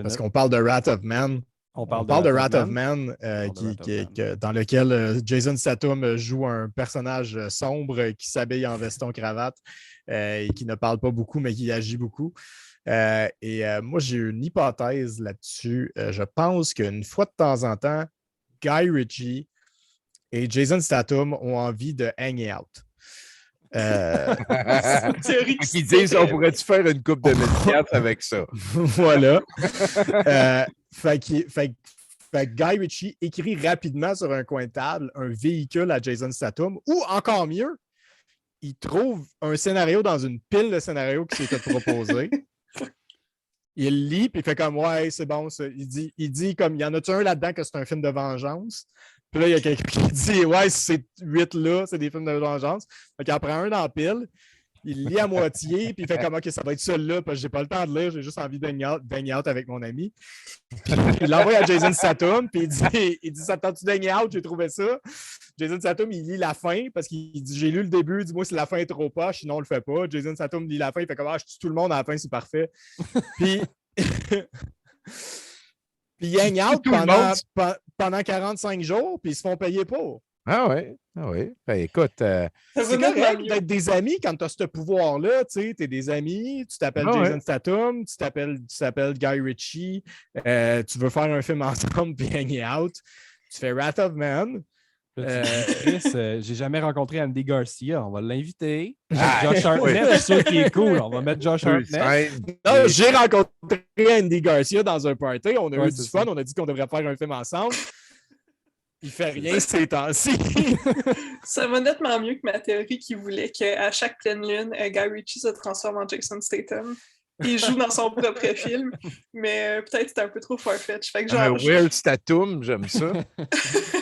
Parce qu'on parle de Wrath of Man. On parle de Wrath of Man, dans lequel Jason Statham joue un personnage sombre qui s'habille en veston-cravate et qui ne parle pas beaucoup, mais qui agit beaucoup. Moi, j'ai une hypothèse là-dessus. Je pense qu'une fois de temps en temps, Guy Ritchie et Jason Statham ont envie de hang out. Ils disent, on pourrait-tu faire une coupe de 1004 avec ça? Voilà. Fait que Guy Ritchie écrit rapidement sur un coin de table un véhicule à Jason Statham, ou encore mieux, il trouve un scénario dans une pile de scénarios qui s'est fait proposer. Il lit, puis il fait comme, ouais, c'est bon. Ça. Il dit comme, il y en a-tu un là-dedans que c'est un film de vengeance? Puis là, il y a quelqu'un qui dit, ouais, ces 8-là, c'est des films de vengeance. Fait qu'il en prend un dans la pile, il lit à moitié, puis il fait comme, OK, ça va être celui-là, parce que j'ai pas le temps de lire, j'ai juste envie d'hang out avec mon ami. Puis il l'envoie à Jason Statham, puis il dit, ça tente-tu d'hang out? J'ai trouvé ça. Jason Statham, il lit la fin, parce qu'il dit, j'ai lu le début, dis-moi si la fin est trop poche, sinon on le fait pas. Jason Statham lit la fin, il fait comme, je tue tout le monde à la fin, c'est parfait. Puis... Puis ils hang out pendant 45 jours, puis ils se font payer pour. Ah oui, ah oui. Ben, écoute, c'est correct d'être des amis quand tu as ce pouvoir-là. Tu sais, es des amis, tu t'appelles Jason Statham, tu t'appelles Guy Ritchie, tu veux faire un film ensemble, puis hang out. Tu fais Wrath of Man. Chris, j'ai jamais rencontré Andy Garcia. On va l'inviter. Josh Hartnett, je suis sûr qu'il est cool. On va mettre Josh Hartnett. Non, j'ai rencontré Andy Garcia dans un party. On a eu du fun. On a dit qu'on devrait faire un film ensemble. Il fait rien ces temps-ci. Ça va nettement mieux que ma théorie qui voulait qu'à chaque pleine lune, Guy Ritchie se transforme en Jason Statham. Il joue dans son propre film, mais peut-être c'était un peu trop farfetch. Fait que Weird Statham, j'aime ça.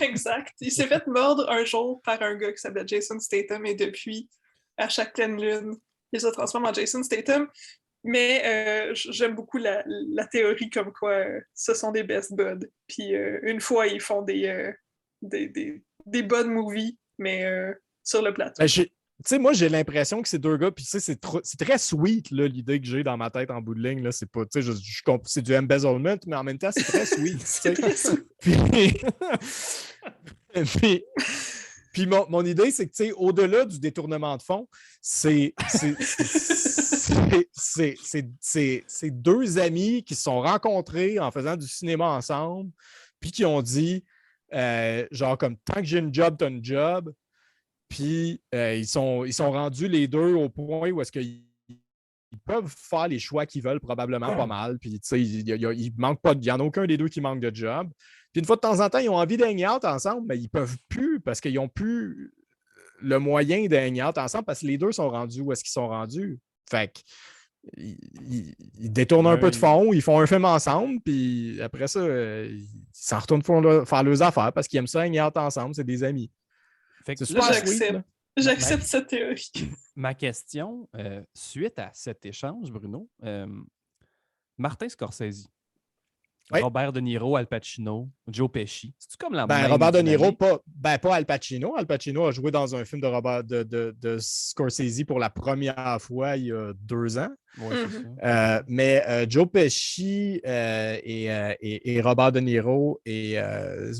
Exact. Il s'est fait mordre un jour par un gars qui s'appelle Jason Statham et depuis, à chaque pleine lune, il se transforme en Jason Statham. Mais j'aime beaucoup la théorie comme quoi ce sont des best buds. Puis une fois, ils font des bud movies, mais sur le plateau. Tu sais, moi, j'ai l'impression que ces deux gars, puis tu sais, c'est très sweet, là, l'idée que j'ai dans ma tête en bout de ligne. Là, c'est pas, tu sais, c'est du embezzlement, mais en même temps, c'est très sweet. C'est très sweet. Puis mon idée, c'est que, tu sais, au-delà du détournement de fonds, c'est deux amis qui se sont rencontrés en faisant du cinéma ensemble, puis qui ont dit, genre, comme, tant que j'ai une job, t'as une job. Puis ils sont rendus les deux au point où est-ce qu'ils peuvent faire les choix qu'ils veulent probablement pas mal. Puis tu sais, il manque pas, il n'y en a aucun des deux qui manque de job. Puis une fois de temps en temps, ils ont envie d'hang out ensemble, mais ils ne peuvent plus parce qu'ils n'ont plus le moyen d'hang out ensemble parce que les deux sont rendus où est-ce qu'ils sont rendus. Fait que ils détournent un peu de fond, ils font un film ensemble, puis après ça, ils s'en retournent faire leurs affaires parce qu'ils aiment ça hang out ensemble, c'est des amis. Fait que j'accepte cette théorie. Ma question, suite à cet échange, Bruno, Martin Scorsese, Robert De Niro, Al Pacino, Joe Pesci, c'est-tu comme la même Robert De Niro, pas Al Pacino. Al Pacino a joué dans un film de Scorsese pour la première fois il y a 2 ans. Ouais, c'est ça. Mais Joe Pesci et Robert De Niro et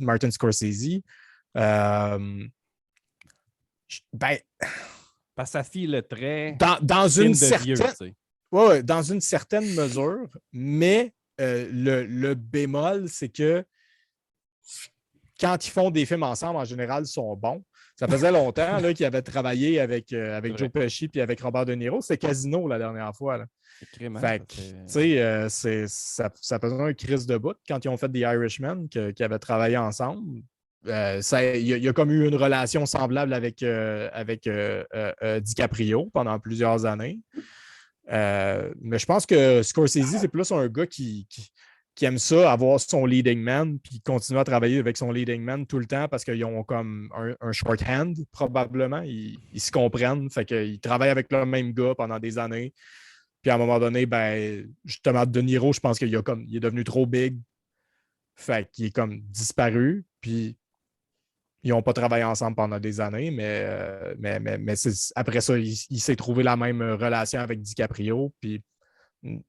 Martin Scorsese, parce que ça file le trait dans une certaine vieux, dans une certaine mesure, mais le bémol, c'est que quand ils font des films ensemble, en général, ils sont bons. Ça faisait longtemps là, qu'ils avaient travaillé avec Joe Pesci et avec Robert De Niro. C'était Casino la dernière fois. Là. Fait que, ça faisait un crise de bout quand ils ont fait The Irishman, qui avaient travaillé ensemble. Il y a comme eu une relation semblable avec DiCaprio pendant plusieurs années. Mais je pense que Scorsese, c'est plus un gars qui aime ça, avoir son leading man, puis continuer à travailler avec son leading man tout le temps parce qu'ils ont comme un shorthand, probablement. Ils se comprennent. Fait qu'ils travaillent avec le même gars pendant des années. Puis à un moment donné, justement, De Niro, je pense qu'il est devenu trop big. Fait qu'il est comme disparu. Puis ils n'ont pas travaillé ensemble pendant des années, mais après ça, il s'est trouvé la même relation avec DiCaprio. Puis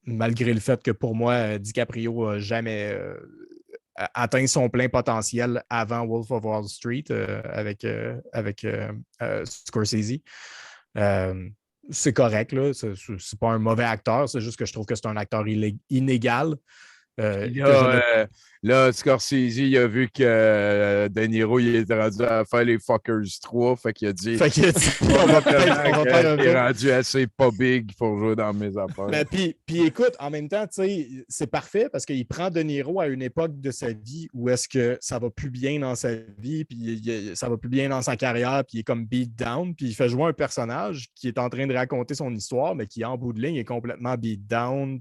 malgré le fait que pour moi, DiCaprio n'a jamais atteint son plein potentiel avant Wolf of Wall Street avec Scorsese. C'est correct, là. C'est pas un mauvais acteur, c'est juste que je trouve que c'est un acteur inégal. Là, Scorsese, il a vu que De Niro il est rendu à faire les Fuckers 3, fait qu'il a dit on va faire un il est rendu assez pas big pour jouer dans mes affaires. Mais puis écoute, en même temps, c'est parfait parce qu'il prend De Niro à une époque de sa vie où est-ce que ça va plus bien dans sa vie, puis ça va plus bien dans sa carrière, puis il est comme beat down, puis il fait jouer un personnage qui est en train de raconter son histoire, mais qui, en bout de ligne, est complètement beat down.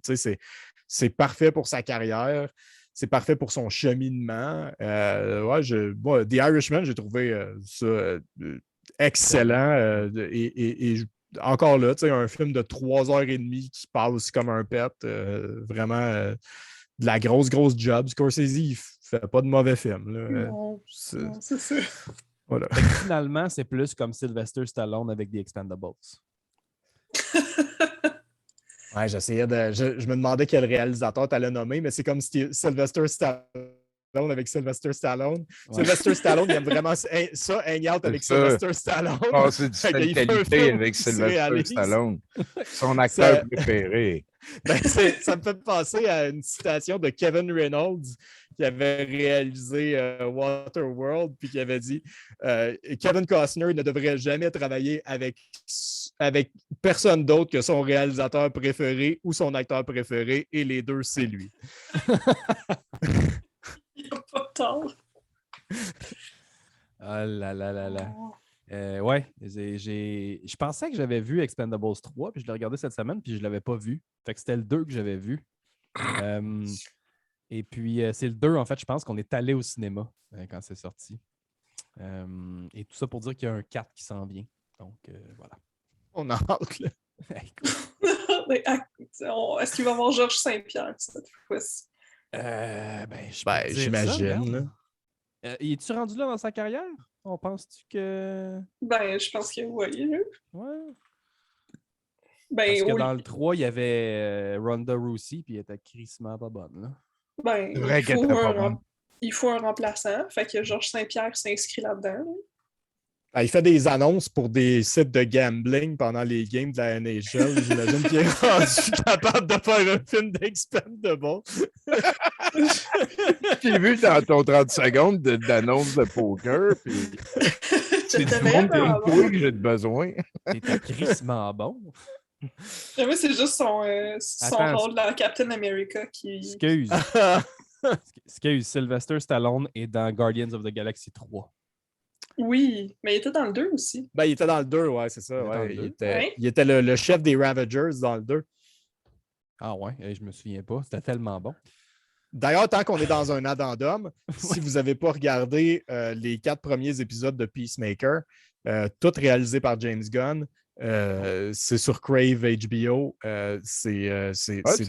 C'est parfait pour sa carrière. C'est parfait pour son cheminement. The Irishman, j'ai trouvé ça excellent. Et encore là, un film de 3h30 qui passe comme un pet. Vraiment de la grosse job. Scorsese, il fait pas de mauvais film. Là. Non, c'est ça. Voilà. Finalement, c'est plus comme Sylvester Stallone avec The Expendables. Ouais, j'essayais de. Je me demandais quel réalisateur tu allais nommer, mais c'est comme Sylvester Stallone avec Sylvester Stallone. Ouais. Sylvester Stallone, il aime vraiment ça, hang out avec Sylvester Stallone. Oh, c'est du style qualité avec Sylvester Stallone. Son acteur préféré. Ben, ça me fait penser à une citation de Kevin Reynolds qui avait réalisé Waterworld, puis qui avait dit Kevin Costner ne devrait jamais travailler avec personne d'autre que son réalisateur préféré ou son acteur préféré, et les deux, c'est lui. Il n'a pas tort. Ah là là là là. Ouais, je pensais que j'avais vu Expendables 3, puis je l'ai regardé cette semaine, puis je ne l'avais pas vu. Fait que c'était le 2 que j'avais vu. Et puis, c'est le 2, en fait, je pense qu'on est allé au cinéma quand c'est sorti. Et tout ça pour dire qu'il y a un 4 qui s'en vient. Donc, voilà. On a hâte, là. Est-ce qu'il va y avoir Georges Saint-Pierre cette fois-ci? J'imagine. Es-tu rendu là dans sa carrière? On pense-tu que... Je pense que oui. Ouais. Parce que dans le 3, il y avait Ronda Rousey, puis elle était crissement pas bonne, là. Il faut un remplaçant. Fait que Georges Saint-Pierre s'inscrit là-dedans. Il fait des annonces pour des sites de gambling pendant les games de la NHL. J'imagine qu'il est rendu capable de faire un film d'Expendables. J'ai vu dans ton 30 secondes d'annonce de poker. Puis... c'est du monde comme toi que j'ai besoin. T'es crissement bon. Moi, c'est juste son rôle dans Captain America qui... Excuse, Sylvester Stallone est dans Guardians of the Galaxy 3. Oui, mais il était dans le 2 aussi. Il était dans le 2, ouais, c'est ça. Il était le chef des Ravagers dans le 2. Ah ouais, je me souviens pas. C'était tellement bon. D'ailleurs, tant qu'on est dans un addendum, si vous n'avez pas regardé les 4 premiers épisodes de Peacemaker, tout réalisé par James Gunn, c'est sur Crave HBO. C'est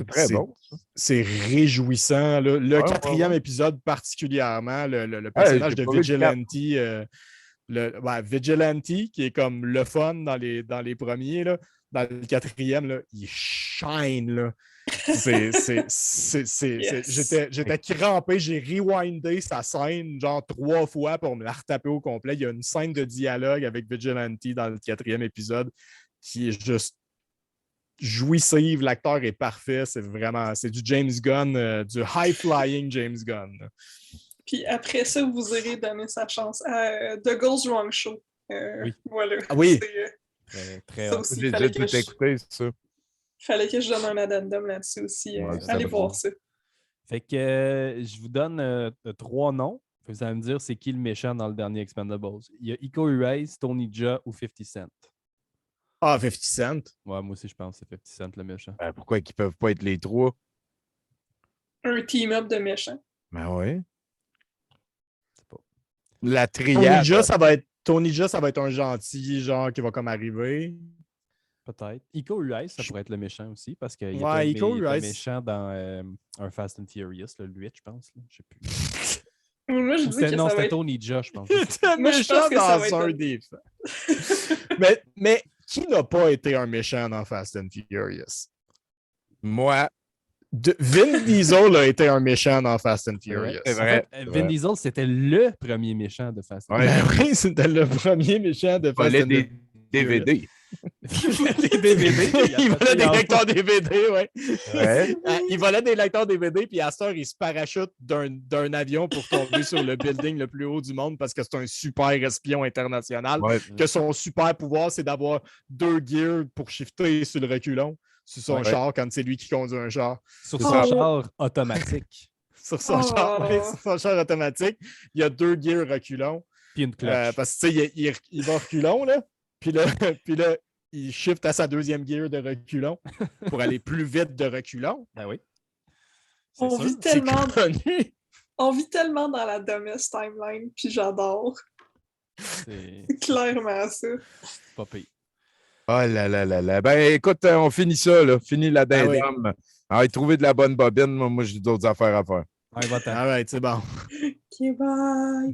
très bon. C'est réjouissant. Là. Le 4e épisode particulièrement, le personnage de Vigilante, Vigilante, qui est comme le fun dans les premiers, là, dans le 4e, là, il shine. Là. J'étais crampé, j'ai rewindé sa scène genre 3 fois pour me la retaper au complet. Il y a une scène de dialogue avec Vigilante dans le 4e épisode qui est juste jouissive. L'acteur est parfait. C'est du James Gunn, du high-flying James Gunn. Puis après ça, vous irez donner sa chance à The Girls Wrong Show. Oui. Voilà. Ah oui. Très j'ai déjà tout écouté, ça. Il fallait que je donne un addendum là-dessus aussi. Allez voir ça. Fait que je vous donne 3 noms. Vous allez me dire c'est qui le méchant dans le dernier Expendables. Il y a Iko Uwais, Tony Jaa ou 50 Cent. Ah, 50 Cent? Ouais, moi aussi je pense que c'est 50 Cent le méchant. Pourquoi ils peuvent pas être les 3? Un team-up de méchants. Ben oui. C'est pas. La triade. Tony Jaa, ça va être un gentil, genre, qui va comme arriver. Peut-être. Iko Uwais, ça pourrait être le méchant aussi, parce qu'il était méchant dans un Fast and Furious, le 8, je pense. Je sais plus. Moi, je dis que non, ça va c'était être... Tony Jaa, je pense. C'était méchant dans un des... mais qui n'a pas été un méchant dans Fast and Furious? Moi, Vin Diesel a été un méchant dans Fast and Furious. c'est vrai. Vin Diesel, c'était le premier méchant de Fast and Ouais. Ben oui, c'était le premier méchant de Il Fast volait and des DVD. Des DVD. Il volait des lecteurs DVD, ouais. Ouais. Il volait des lecteurs DVD, puis à cette heure, il se parachute d'un avion pour tomber sur le building le plus haut du monde parce que c'est un super espion international. Ouais. Que son super pouvoir, c'est d'avoir 2 gears pour shifter sur le reculon, sur son char, quand c'est lui qui conduit un char. Sur C'est son ça. char automatique. Sur son char, oui, sur son char automatique, il y a 2 gears reculons. Puis une cloche. Parce que, tu sais, il va reculon, là. Puis là, il shift à sa 2e gear de reculon pour aller plus vite de reculon. Ben oui. On C'est vit sûr. tellement... Connu. On vit tellement dans la dumbest timeline, puis j'adore. C'est Clairement ça. pas pire. Oh là là là là. Ben écoute, on finit ça, là. Fini la Ah oui. dindome. Allez, trouver de la bonne bobine. Moi j'ai d'autres affaires à faire. Ouais, va-t'en. Ah ouais, c'est bon. OK, bye! Bye.